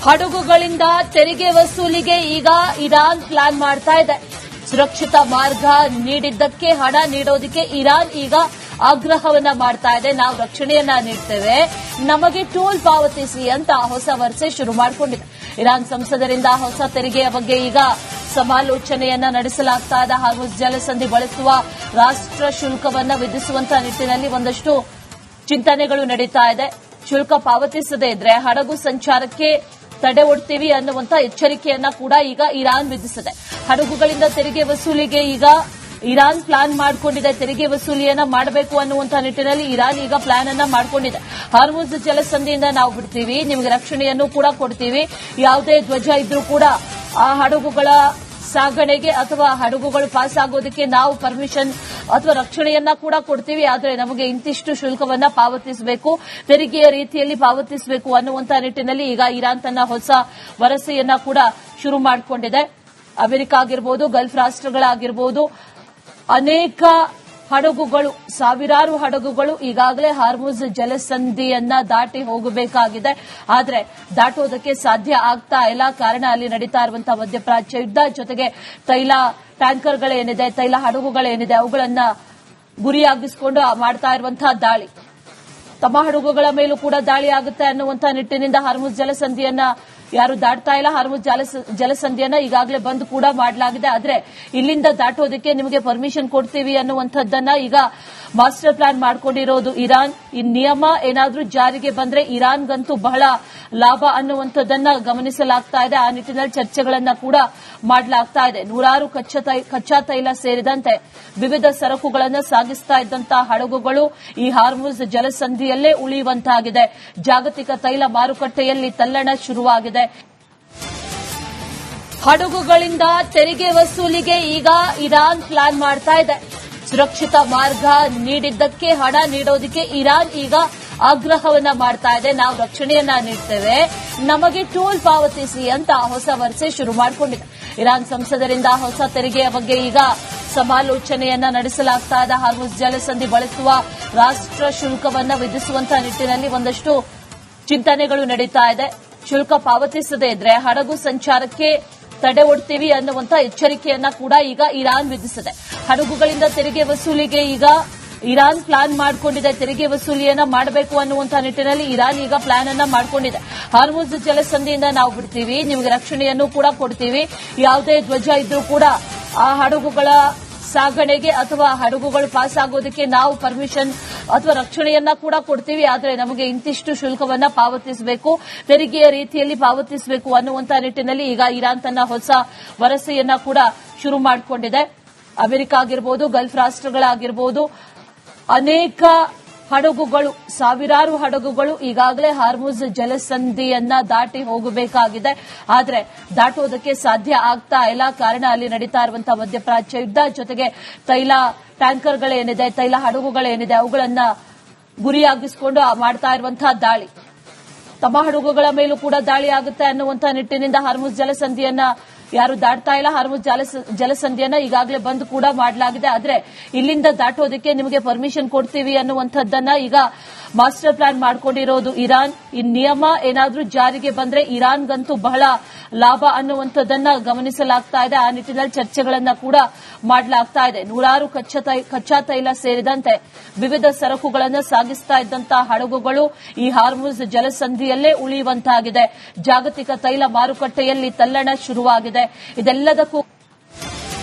ಹಡಗುಗಳಿಂದ ತೆರಿಗೆ ವಸೂಲಿಗೆ ಈಗ Iran plan ಮಾಡ್ತಾ ಇದೆ. ಸುರಕ್ಷಿತ ಮಾರ್ಗ ನೀಡಿದ್ದಕ್ಕೆ ಹಣ ನೀಡೋದಕ್ಕೆ ಇರಾನ್ ಈಗ ಆಗ್ರಹವನ್ನ ಮಾಡ್ತಾ ಇದೆ. ನಾವು ರಕ್ಷಣೆಯನ್ನ ನೀಡ್ತೇವೆ, ನಮಗೆ ಟೋಲ್ ಪಾವತಿಸಿ ಅಂತ ಹೊಸ ವರಸೆ ಶುರು ಮಾಡಿಕೊಂಡಿದೆ. ಇರಾನ್ ಸಂಸದರಿಂದ ಹೊಸ ತೆರಿಗೆಯ ಬಗ್ಗೆ ಈಗ ಸಮಾಲೋಚನೆಯನ್ನ ನಡೆಸಲಾಗ್ತಾ ಇದೆ. ಹಾರ್ಮುಜ್ ಜಲಸಂಧಿ ಬಳಸುವ ರಾಷ್ಟ್ರ ಶುಲ್ಕವನ್ನ ವಿಧಿಸುವಂತಹ ನಿಟ್ಟಿನಲ್ಲಿ ಒಂದಷ್ಟು ಚಿಂತನೆಗಳು ನಡೀತಾ ಇದೆ. ಶುಲ್ಕ ಪಾವತಿಸದೇ ಇದ್ರೆ ಹಡಗು ಸಂಚಾರಕ್ಕೆ ತಡೆ ಒಡ್ತೀವಿ ಅನ್ನುವಂತ ಎಚ್ಚರಿಕೆಯನ್ನ ಕೂಡ ಈಗ ಇರಾನ್ ವಿಧಿಸಿದೆ. ಹಡಗುಗಳಿಂದ ತೆರಿಗೆ ವಸೂಲಿಗೆ ಈಗ ಇರಾನ್ ಪ್ಲಾನ್ ಮಾಡಿಕೊಂಡಿದೆ. ತೆರಿಗೆ ವಸೂಲಿಯನ್ನ ಮಾಡಬೇಕು ಅನ್ನುವಂತ ನಿಟ್ಟಿನಲ್ಲಿ ಇರಾನ್ ಈಗ ಪ್ಲಾನ್ ಅನ್ನ ಮಾಡಿಕೊಂಡಿದೆ. ಹಾರ್ಮುಜ್ ಜಲಸಂಧಿಯಿಂದ ನಾವು ಬಿಡ್ತೀವಿ, ನಿಮಗೆ ರಕ್ಷಣೆಯನ್ನು ಕೂಡ ಕೊಡ್ತೀವಿ, ಯಾವುದೇ ಧ್ವಜ ಇದ್ರೂ ಕೂಡ ಆ ಹಡಗುಗಳ ಸಾಗಣೆಗೆ ಅಥವಾ ಹಡಗುಗಳು ಪಾಸ್ ಆಗೋದಕ್ಕೆ ನಾವು ಪರ್ಮಿಷನ್ ಅಥವಾ ರಕ್ಷಣೆಯನ್ನ ಕೂಡ ಕೊಡ್ತೀವಿ. ಆದರೆ ನಮಗೆ ಇಂತಿಷ್ಟು ಶುಲ್ಕವನ್ನ ಪಾವತಿಸಬೇಕು, ತೆರಿಗೆಯ ರೀತಿಯಲ್ಲಿ ಪಾವತಿಸಬೇಕು ಅನ್ನುವಂತ ನಿಟ್ಟಿನಲ್ಲಿ ಈಗ ಇರಾನ್ ತನ್ನ ಹೊಸ ವರಸೆಯನ್ನ ಕೂಡ ಶುರು ಮಾಡಿಕೊಂಡಿದೆ. ಅಮೆರಿಕ ಆಗಿರಬಹುದು, ಗಲ್ಫ್ ರಾಷ್ಟ್ರಗಳಾಗಿರಬಹುದು, ಅನೇಕ ಹಡಗುಗಳು, ಸಾವಿರಾರು ಹಡಗುಗಳು ಈಗಾಗಲೇ ಹಾರ್ಮುಜ್ ಜಲಸಂಧಿಯನ್ನ ದಾಟಿ ಹೋಗಬೇಕಾಗಿದೆ. ಆದರೆ ದಾಟೋದಕ್ಕೆ ಸಾಧ್ಯ ಆಗ್ತಾ ಇಲ್ಲ. ಕಾರಣ ಅಲ್ಲಿ ನಡೀತಾ ಇರುವಂತಹ ಮಧ್ಯಪ್ರಾಚ್ಯ ಯುದ್ಧ, ಜೊತೆಗೆ ತೈಲ ಟ್ಯಾಂಕರ್ಗಳೇನಿದೆ, ತೈಲ ಹಡಗುಗಳೇನಿದೆ ಅವುಗಳನ್ನ ಗುರಿಯಾಗಿಸಿಕೊಂಡು ಮಾಡ್ತಾ ಇರುವಂತಹ ದಾಳಿ, ತಮ್ಮ ಹಡಗುಗಳ ಮೇಲೂ ಕೂಡ ದಾಳಿ ಆಗುತ್ತೆ ಅನ್ನುವಂತಹ ನಿಟ್ಟಿನಿಂದ ಹಾರ್ಮುಜ್ ಜಲಸಂಧಿಯನ್ನ ಯಾರು ದಾಟ್ತಾ ಇಲ್ಲ. ಹಾರ್ಮುಜ್ ಜಲಸಂಧಿಯನ್ನ ಈಗಾಗಲೇ ಬಂದ್ ಕೂಡ ಮಾಡಲಾಗಿದೆ. ಆದರೆ ಇಲ್ಲಿಂದ ದಾಟೋದಕ್ಕೆ ನಿಮಗೆ ಪರ್ಮಿಷನ್ ಕೊಡ್ತೀವಿ ಅನ್ನುವಂಥದ್ದನ್ನ ಈಗ ಮಾಸ್ಟರ್ ಪ್ಲಾನ್ ಮಾಡಿಕೊಂಡಿರೋದು ಇರಾನ್. ಈ ನಿಯಮ ಏನಾದ್ರೂ ಜಾರಿಗೆ ಬಂದ್ರೆ ಇರಾನ್ಗಂತೂ ಬಹಳ ಲಾಭ ಅನ್ನುವಂಥದ್ದನ್ನ ಗಮನಿಸಲಾಗ್ತಾ ಇದೆ. ಆ ನಿಟ್ಟಿನಲ್ಲಿ ಚರ್ಚೆಗಳನ್ನ ಕೂಡ ಮಾಡಲಾಗ್ತಾ ಇದೆ. ನೂರಾರು ಕಚ್ಚಾ ತೈಲ ಸೇರಿದಂತೆ ವಿವಿಧ ಸರಕುಗಳನ್ನು ಸಾಗಿಸ್ತಾ ಇದ್ದಂತಹ ಹಡಗುಗಳು ಈ ಹಾರ್ಮುಜ್ ಜಲಸಂಧಿಯಲ್ಲೇ ಉಳಿಯುವಂತಾಗಿದೆ. ಜಾಗತಿಕ ತೈಲ ಮಾರುಕಟ್ಟೆಯಲ್ಲಿ ತಲ್ಲಣ ಶುರುವಾಗಿದೆ. ಹಡಗುಗಳಿಂದ ತೆರಿಗೆ ವಸೂಲಿಗೆ ಈಗ ಇರಾನ್ ಪ್ಲಾನ್ ಮಾಡ್ತಾ ಇದೆ. ಸುರಕ್ಷಿತ ಮಾರ್ಗ ನೀಡಿದ್ದಕ್ಕೆ ಹಣ ನೀಡೋದಕ್ಕೆ ಇರಾನ್ ಈಗ ಆಗ್ರಹವನ್ನ ಮಾಡ್ತಾ ಇದೆ. ನಾವು ರಕ್ಷಣೆಯನ್ನ ನೀಡ್ತೇವೆ, ನಮಗೆ ಟೋಲ್ ಪಾವತಿಸಿ ಅಂತ ಹೊಸ ವರಸೆ ಶುರು ಮಾಡಿಕೊಂಡಿದೆ. ಇರಾನ್ ಸಂಸದರಿಂದ ಹೊಸ ತೆರಿಗೆಯ ಬಗ್ಗೆ ಈಗ ಸಮಾಲೋಚನೆಯನ್ನ ನಡೆಸಲಾಗ್ತಾ ಇದೆ. ಹಾರ್ಮುಜ್ ಜಲಸಂಧಿ ಬಳಸುವ ರಾಷ್ಟ್ರ ಶುಲ್ಕವನ್ನ ವಿಧಿಸುವಂತಹ ನಿಟ್ಟಿನಲ್ಲಿ ಒಂದಷ್ಟು ಚಿಂತನೆಗಳು ನಡೀತಾ ಇದೆ. ಶುಲ್ಕ ಪಾವತಿಸದೇ ಇದ್ರೆ ಹಡಗು ಸಂಚಾರಕ್ಕೆ ತಡೆ ಒಡ್ತೀವಿ ಅನ್ನುವಂತ ಎಚ್ಚರಿಕೆಯನ್ನ ಕೂಡ ಈಗ ಇರಾನ್ ವಿಧಿಸಿದೆ. ಹಡಗುಗಳಿಂದ ತೆರಿಗೆ ವಸೂಲಿಗೆ ಈಗ ಇರಾನ್ ಪ್ಲಾನ್ ಮಾಡಿಕೊಂಡಿದೆ. ತೆರಿಗೆ ವಸೂಲಿಯನ್ನ ಮಾಡಬೇಕು ಅನ್ನುವಂತ ನಿಟ್ಟಿನಲ್ಲಿ ಇರಾನ್ ಈಗ ಪ್ಲಾನ್ ಅನ್ನ ಮಾಡಿಕೊಂಡಿದೆ. ಹಾರ್ಮುಜ್ ಜಲಸಂಧಿಯಿಂದ ನಾವು ಬಿಡ್ತೀವಿ, ನಿಮಗೆ ರಕ್ಷಣೆಯನ್ನು ಕೂಡ ಕೊಡ್ತೀವಿ, ಯಾವುದೇ ಧ್ವಜ ಇದ್ರೂ ಕೂಡ ಆ ಹಡಗುಗಳ ಸಾಗಣೆಗೆ ಅಥವಾ ಹಡಗುಗಳು ಪಾಸ್ ಆಗೋದಕ್ಕೆ ನಾವು ಪರ್ಮಿಷನ್ ಅಥವಾ ರಕ್ಷಣೆಯನ್ನ ಕೂಡ ಕೊಡ್ತೀವಿ. ಆದರೆ ನಮಗೆ ಇಂತಿಷ್ಟು ಶುಲ್ಕವನ್ನ ಪಾವತಿಸಬೇಕು, ತೆರಿಗೆಯ ರೀತಿಯಲ್ಲಿ ಪಾವತಿಸಬೇಕು ಅನ್ನುವಂತ ನಿಟ್ಟಿನಲ್ಲಿ ಈಗ ಇರಾನ್ ತನ್ನ ಹೊಸ ವರಸೆಯನ್ನ ಕೂಡ ಶುರು ಮಾಡಿಕೊಂಡಿದೆ. ಅಮೆರಿಕ ಆಗಿರಬಹುದು, ಗಲ್ಫ್ ರಾಷ್ಟ್ರಗಳಾಗಿರಬಹುದು, ಅನೇಕ ಹಡಗುಗಳು, ಸಾವಿರಾರು ಹಡಗುಗಳು ಈಗಾಗಲೇ ಹಾರ್ಮುಜ್ ಜಲಸಂಧಿಯನ್ನ ದಾಟಿ ಹೋಗಬೇಕಾಗಿದೆ. ಆದರೆ ದಾಟೋದಕ್ಕೆ ಸಾಧ್ಯ ಆಗ್ತಾ ಇಲ್ಲ. ಕಾರಣ ಅಲ್ಲಿ ನಡೀತಾ ಇರುವಂತಹ ಮಧ್ಯಪ್ರಾಚ್ಯ ಯುದ್ಧ, ಜೊತೆಗೆ ತೈಲ ಟ್ಯಾಂಕರ್ಗಳೇನಿದೆ, ತೈಲ ಹಡಗುಗಳೇನಿದೆ ಅವುಗಳನ್ನ ಗುರಿಯಾಗಿಸಿಕೊಂಡು ಮಾಡ್ತಾ ಇರುವಂತಹ ದಾಳಿ, ತಮ್ಮ ಹಡಗುಗಳ ಮೇಲೂ ಕೂಡ ದಾಳಿ ಆಗುತ್ತೆ ಅನ್ನುವಂತಹ ನಿಟ್ಟಿನಿಂದ ಹಾರ್ಮುಜ್ ಜಲಸಂಧಿಯನ್ನ ಯಾರು ದಾಟ್ತಾ ಇಲ್ಲ. ಹಾರ್ಮುಜ್ ಜಲಸಂಧಿಯನ್ನ ಈಗಾಗಲೇ ಬಂದ್ ಕೂಡ ಮಾಡಲಾಗಿದೆ. ಆದರೆ ಇಲ್ಲಿಂದ ದಾಟೋದಕ್ಕೆ ನಿಮಗೆ ಪರ್ಮಿಷನ್ ಕೊಡ್ತೀವಿ ಅನ್ನುವಂಥದ್ದನ್ನ ಈಗ ಮಾಸ್ಟರ್ ಪ್ಲಾನ್ ಮಾಡಿಕೊಂಡಿರೋದು ಇರಾನ್. ಈ ನಿಯಮ ಏನಾದ್ರೂ ಜಾರಿಗೆ ಬಂದ್ರೆ ಇರಾನ್ಗಂತೂ ಬಹಳ ಲಾಭ ಅನ್ನುವಂಥದ್ದನ್ನ ಗಮನಿಸಲಾಗ್ತಾ ಇದೆ. ಆ ನಿಟ್ಟಿನಲ್ಲಿ ಚರ್ಚೆಗಳನ್ನ ಕೂಡ ಮಾಡಲಾಗ್ತಾ ಇದೆ. ನೂರಾರು ಕಚ್ಚಾ ತೈಲ ಸೇರಿದಂತೆ ವಿವಿಧ ಸರಕುಗಳನ್ನು ಸಾಗಿಸ್ತಾ ಇದ್ದಂತಹ ಹಡಗುಗಳು ಈ ಹಾರ್ಮುಜ್ ಜಲಸಂಧಿಯಲ್ಲೇ ಉಳಿಯುವಂತಾಗಿದೆ. ಜಾಗತಿಕ ತೈಲ ಮಾರುಕಟ್ಟೆಯಲ್ಲಿ ತಲ್ಲಣ ಶುರುವಾಗಿದೆ. ಇದೆಲ್ಲದಕ್ಕೂ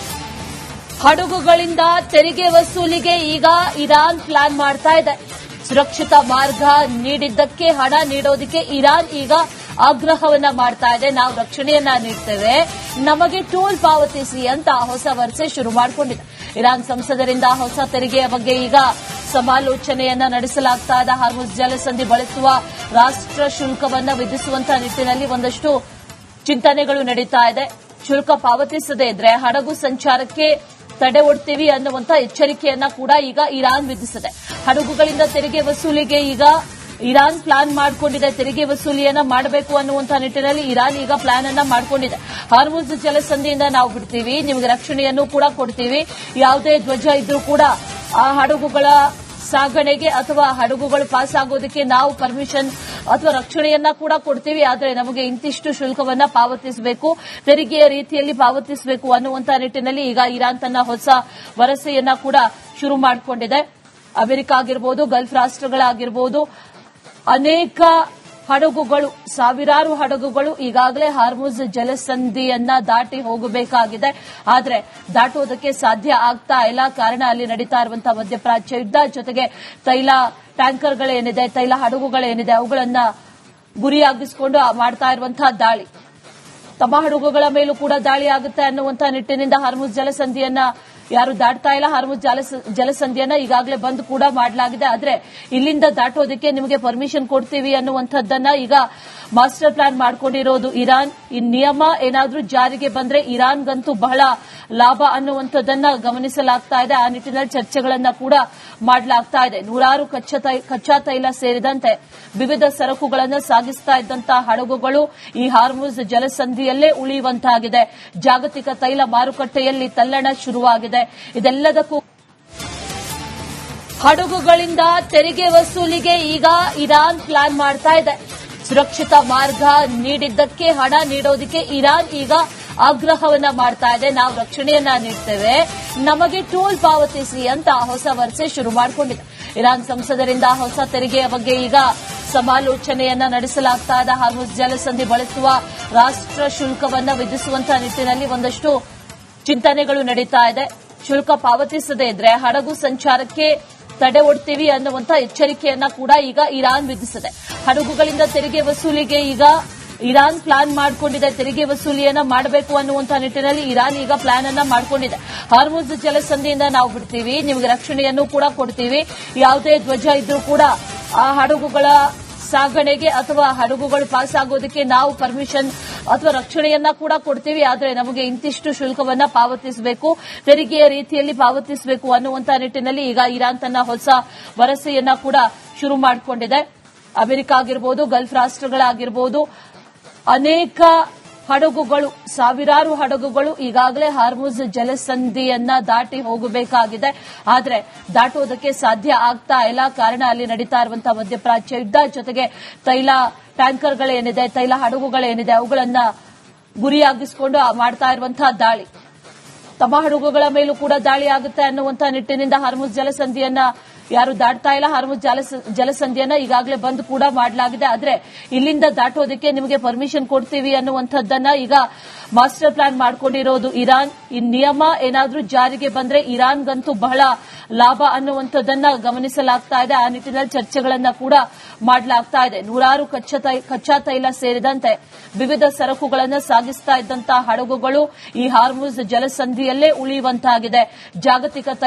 ಹಡಗುಗಳಿಂದ ತೆರಿಗೆ ವಸೂಲಿಗೆ ಈಗ ಇರಾನ್ ಪ್ಲಾನ್ ಮಾಡ್ತಾ ಇದೆ. ಸುರಕ್ಷಿತ ಮಾರ್ಗ ನೀಡಿದ್ದಕ್ಕೆ ಹಣ ನೀಡೋದಕ್ಕೆ ಇರಾನ್ ಈಗ ಆಗ್ರಹವನ್ನ ಮಾಡ್ತಾ ಇದೆ. ನಾವು ರಕ್ಷಣೆಯನ್ನ ನೀಡ್ತೇವೆ, ನಮಗೆ ಟೋಲ್ ಪಾವತಿಸಿ ಅಂತ ಹೊಸ ವರಸೆ ಶುರು ಮಾಡಿಕೊಂಡಿದೆ. ಇರಾನ್ ಸಂಸದರಿಂದ ಹೊಸ ತೆರಿಗೆಯ ಬಗ್ಗೆ ಈಗ ಸಮಾಲೋಚನೆಯನ್ನ ನಡೆಸಲಾಗ್ತಾ ಇದೆ. ಹಾರ್ಮುಜ್ ಜಲಸಂಧಿ ಬಳಸುವ ರಾಷ್ಟ್ರ ಶುಲ್ಕವನ್ನ ವಿಧಿಸುವಂತಹ ನಿಟ್ಟಿನಲ್ಲಿ ಒಂದಷ್ಟು ಚಿಂತನೆಗಳು ನಡೀತಾ ಇದೆ. ಶುಲ್ಕ ಪಾವತಿಸದೇ ಇದ್ರೆ ಹಡಗು ಸಂಚಾರಕ್ಕೆ ತಡೆ ಒಡ್ತೀವಿ ಅನ್ನುವಂತ ಎಚ್ಚರಿಕೆಯನ್ನ ಕೂಡ ಈಗ ಇರಾನ್ ವಿಧಿಸಿದೆ. ಹಡಗುಗಳಿಂದ ತೆರಿಗೆ ವಸೂಲಿಗೆ ಈಗ ಇರಾನ್ ಪ್ಲಾನ್ ಮಾಡಿಕೊಂಡಿದೆ. ತೆರಿಗೆ ವಸೂಲಿಯನ್ನ ಮಾಡಬೇಕು ಅನ್ನುವಂತ ನಿಟ್ಟಿನಲ್ಲಿ ಇರಾನ್ ಈಗ ಪ್ಲಾನ್ ಅನ್ನ ಮಾಡಿಕೊಂಡಿದೆ. ಹಾರ್ಮುಜ್ ಜಲಸಂಧಿಯಿಂದ ನಾವು ಬಿಡ್ತೀವಿ, ನಿಮಗೆ ರಕ್ಷಣೆಯನ್ನು ಕೂಡ ಕೊಡ್ತೀವಿ, ಯಾವುದೇ ಧ್ವಜ ಇದ್ರೂ ಕೂಡ ಆ ಹಡಗುಗಳ ಸಾಗಣೆಗೆ ಅಥವಾ ಹಡಗುಗಳು ಪಾಸ್ ಆಗೋದಕ್ಕೆ ನಾವು ಪರ್ಮಿಷನ್ ಅಥವಾ ರಕ್ಷಣೆಯನ್ನ ಕೂಡ ಕೊಡ್ತೀವಿ, ಆದರೆ ನಮಗೆ ಇಂತಿಷ್ಟು ಶುಲ್ಕವನ್ನ ಪಾವತಿಸಬೇಕು, ತೆರಿಗೆಯ ರೀತಿಯಲ್ಲಿ ಪಾವತಿಸಬೇಕು ಅನ್ನುವಂತ ನಿಟ್ಟಿನಲ್ಲಿ ಈಗ ಇರಾನ್ ತನ್ನ ಹೊಸ ವರಸೆಯನ್ನ ಕೂಡ ಶುರು ಮಾಡಿಕೊಂಡಿದೆ. ಅಮೆರಿಕ ಆಗಿರ್ಬೋದು, ಗಲ್ಫ್ ರಾಷ್ಟ್ರಗಳಾಗಿರ್ಬೋದು, ಅನೇಕ ಹಡಗುಗಳು, ಸಾವಿರಾರು ಹಡಗುಗಳು ಈಗಾಗಲೇ ಹಾರ್ಮುಜ್ ಜಲಸಂಧಿಯನ್ನ ದಾಟಿ ಹೋಗಬೇಕಾಗಿದೆ. ಆದರೆ ದಾಟುವುದಕ್ಕೆ ಸಾಧ್ಯ ಆಗ್ತಾ ಇಲ್ಲ. ಕಾರಣ ಅಲ್ಲಿ ನಡೀತಾ ಇರುವಂತಹ ಮಧ್ಯಪ್ರಾಚ್ಯ ಯುದ್ಧ, ಜೊತೆಗೆ ತೈಲ ಟ್ಯಾಂಕರ್ಗಳೇನಿದೆ, ತೈಲ ಹಡಗುಗಳೇನಿದೆ, ಅವುಗಳನ್ನ ಗುರಿಯಾಗಿಸಿಕೊಂಡು ಮಾಡ್ತಾ ಇರುವಂತಹ ದಾಳಿ, ತಮ್ಮ ಹಡಗುಗಳ ಮೇಲೂ ಕೂಡ ದಾಳಿ ಆಗುತ್ತೆ ಅನ್ನುವಂತಹ ನಿಟ್ಟಿನಿಂದ ಹಾರ್ಮುಜ್ ಜಲಸಂಧಿಯನ್ನ ಯಾರು ದಾಟ್ತಾ ಇಲ್ಲ, ಹಾರ್ಮುಜ್ ಜಲಸಂಧಿಯನ್ನ ಈಗಾಗಲೇ ಬಂದ್ ಕೂಡ ಮಾಡಲಾಗಿದೆ. ಆದ್ರೆ ಇಲ್ಲಿಂದ ದಾಟೋದಕ್ಕೆ ನಿಮಗೆ ಪರ್ಮಿಷನ್ ಕೊಡ್ತೀವಿ ಅನ್ನುವಂಥದ್ದನ್ನ ಈಗ ಮಾಸ್ಟರ್ ಪ್ಲಾನ್ ಮಾಡ್ಕೊಂಡಿರೋದು ಇರಾನ್. ಈ ನಿಯಮ ಏನಾದ್ರೂ ಜಾರಿಗೆ ಬಂದ್ರೆ ಇರಾನ್ಗಂತೂ ಬಹಳ ಲಾಭ ಅನ್ನುವಂಥದ್ದನ್ನ ಗಮನಿಸಲಾಗ್ತಾ ಇದೆ. ಆ ನಿಟ್ಟಿನಲ್ಲಿ ಚರ್ಚೆಗಳನ್ನ ಕೂಡ ಮಾಡಲಾಗ್ತಾ ಇದೆ. ನೂರಾರು ಕಚ್ಚಾ ತೈಲ ಸೇರಿದಂತೆ ವಿವಿಧ ಸರಕುಗಳನ್ನು ಸಾಗಿಸ್ತಾ ಇದ್ದಂತಹ ಹಡಗುಗಳು ಈ ಹಾರ್ಮುಜ್ ಜಲಸಂಧಿಯಲ್ಲೇ ಉಳಿಯುವಂತಾಗಿದೆ. ಜಾಗತಿಕ ತೈಲ ಮಾರುಕಟ್ಟೆಯಲ್ಲಿ ತಲ್ಲಣ ಶುರುವಾಗಿದೆ. ಇದೆಲ್ಲದಕ್ಕೂ ಹಡಗುಗಳಿಂದ ತೆರಿಗೆ ವಸೂಲಿಗೆ ಈಗ ಇರಾನ್ ಪ್ಲಾನ್ ಮಾಡ್ತಾ ಇದೆ. ಸುರಕ್ಷಿತ ಮಾರ್ಗ ನೀಡಿದ್ದಕ್ಕೆ ಹಣ ನೀಡೋದಕ್ಕೆ ಇರಾನ್ ಈಗ ಆಗ್ರಹವನ್ನ ಮಾಡ್ತಾ ಇದೆ. ನಾವು ರಕ್ಷಣೆಯನ್ನ ನೀಡ್ತೇವೆ, ನಮಗೆ ಟೋಲ್ ಪಾವತಿಸಿ ಅಂತ ಹೊಸ ವರಸೆ ಶುರು ಮಾಡಿಕೊಂಡಿದೆ. ಇರಾನ್ ಸಂಸದರಿಂದ ಹೊಸ ತೆರಿಗೆಯ ಬಗ್ಗೆ ಈಗ ಸಮಾಲೋಚನೆಯನ್ನ ನಡೆಸಲಾಗ್ತಾ ಇದೆ. ಹಾರ್ಮುಜ್ ಜಲಸಂಧಿ ಬಳಸುವ ರಾಷ್ಟ್ರ ಶುಲ್ಕವನ್ನ ವಿಧಿಸುವಂತಹ ನಿಟ್ಟಿನಲ್ಲಿ ಒಂದಷ್ಟು ಚಿಂತನೆಗಳು ನಡೀತಾ ಇದೆ. ಶುಲ್ಕ ಪಾವತಿಸದೇ ಇದ್ರೆ ಹಡಗು ಸಂಚಾರಕ್ಕೆ ತಡೆ ಒಡ್ತೀವಿ ಅನ್ನುವಂತ ಎಚ್ಚರಿಕೆಯನ್ನ ಕೂಡ ಈಗ ಇರಾನ್ ವಿಧಿಸಿದೆ. ಹಡಗುಗಳಿಂದ ತೆರಿಗೆ ವಸೂಲಿಗೆ ಈಗ ಇರಾನ್ ಪ್ಲಾನ್ ಮಾಡಿಕೊಂಡಿದೆ. ತೆರಿಗೆ ವಸೂಲಿಯನ್ನ ಮಾಡಬೇಕು ಅನ್ನುವಂತ ನಿಟ್ಟಿನಲ್ಲಿ ಇರಾನ್ ಈಗ ಪ್ಲಾನ್ ಅನ್ನ ಮಾಡಿಕೊಂಡಿದೆ. ಹಾರ್ಮುಜ್ ಜಲಸಂಧಿಯಿಂದ ನಾವು ಬಿಡ್ತೀವಿ, ನಿಮಗೆ ರಕ್ಷಣೆಯನ್ನು ಕೂಡ ಕೊಡ್ತೀವಿ, ಯಾವುದೇ ಧ್ವಜ ಇದ್ರೂ ಕೂಡ ಆ ಹಡಗುಗಳ ಸಾಗಣೆಗೆ ಅಥವಾ ಹಡಗುಗಳು ಪಾಸ್ ಆಗೋದಕ್ಕೆ ನಾವು ಪರ್ಮಿಷನ್ ಅಥವಾ ರಕ್ಷಣೆಯನ್ನ ಕೂಡ ಕೊಡ್ತೀವಿ, ಆದರೆ ನಮಗೆ ಇಂತಿಷ್ಟು ಶುಲ್ಕವನ್ನ ಪಾವತಿಸಬೇಕು, ತೆರಿಗೆಯ ರೀತಿಯಲ್ಲಿ ಪಾವತಿಸಬೇಕು ಅನ್ನುವಂತ ನಿಟ್ಟಿನಲ್ಲಿ ಈಗ ಇರಾನ್ ತನ್ನ ಹೊಸ ವರಸೆಯನ್ನ ಕೂಡ ಶುರು ಮಾಡಿಕೊಂಡಿದೆ. ಅಮೆರಿಕ ಆಗಿರ್ಬೋದು, ಗಲ್ಫ್ ರಾಷ್ಟ್ರಗಳಾಗಿರ್ಬೋದು, ಅನೇಕ ಹಡಗುಗಳು, ಸಾವಿರಾರು ಹಡಗುಗಳು ಈಗಾಗಲೇ ಹಾರ್ಮುಜ್ ಜಲಸಂಧಿಯನ್ನ ದಾಟಿ ಹೋಗಬೇಕಾಗಿದೆ. ಆದರೆ ದಾಟುವುದಕ್ಕೆ ಸಾಧ್ಯ ಆಗ್ತಾ ಇಲ್ಲ. ಕಾರಣ ಅಲ್ಲಿ ನಡೀತಾ ಇರುವಂತಹ ಮಧ್ಯಪ್ರಾಚ್ಯ ಯುದ್ಧ, ಜೊತೆಗೆ ತೈಲ ಟ್ಯಾಂಕರ್ಗಳೇನಿದೆ, ತೈಲ ಹಡಗುಗಳೇನಿದೆ, ಅವುಗಳನ್ನ ಗುರಿಯಾಗಿಸಿಕೊಂಡು ಮಾಡ್ತಾ ಇರುವಂತಹ ದಾಳಿ, ತಮ್ಮ ಹಡಗುಗಳ ಮೇಲೂ ಕೂಡ ದಾಳಿ ಆಗುತ್ತೆ ಅನ್ನುವಂತಹ ನಿಟ್ಟಿನಿಂದ ಹಾರ್ಮುಜ್ ಜಲಸಂಧಿಯನ್ನ ಯಾರು ದಾಟ್ತಾ ಇಲ್ಲ, ಹಾರ್ಮುಜ್ ಜಲಸಂಧಿಯನ್ನ ಈಗಾಗಲೇ ಬಂದ್ ಕೂಡ ಮಾಡಲಾಗಿದೆ. ಆದ್ರೆ ಇಲ್ಲಿಂದ ದಾಟೋದಕ್ಕೆ ನಿಮಗೆ ಪರ್ಮಿಷನ್ ಕೊಡ್ತೀವಿ ಅನ್ನುವಂಥದ್ದನ್ನ ಈಗ ಮಾಸ್ಟರ್ ಪ್ಲಾನ್ ಮಾಡ್ಕೊಂಡಿರೋದು ಇರಾನ್. ಈ ನಿಯಮ ಏನಾದ್ರೂ ಜಾರಿಗೆ ಬಂದ್ರೆ ಇರಾನ್ಗಂತೂ ಬಹಳ ಲಾಭ ಅನ್ನುವಂಥದ್ದನ್ನ ಗಮನಿಸಲಾಗ್ತಾ ಇದೆ. ಆ ನಿಟ್ಟಿನಲ್ಲಿ ಚರ್ಚೆಗಳನ್ನ ಕೂಡ ಮಾಡಲಾಗ್ತಾ ಇದೆ. ನೂರಾರು ಕಚ್ಚಾ ತೈಲ ಸೇರಿದಂತೆ ವಿವಿಧ ಸರಕುಗಳನ್ನು ಸಾಗಿಸ್ತಾ ಇದ್ದಂತಹ ಹಡಗುಗಳು ಈ ಹಾರ್ಮುಜ್ ಜಲಸಂಧಿಯಲ್ಲೇ ಉಳಿಯುವಂತಾಗಿದೆ. ಜಾಗತಿಕ ತೈಲ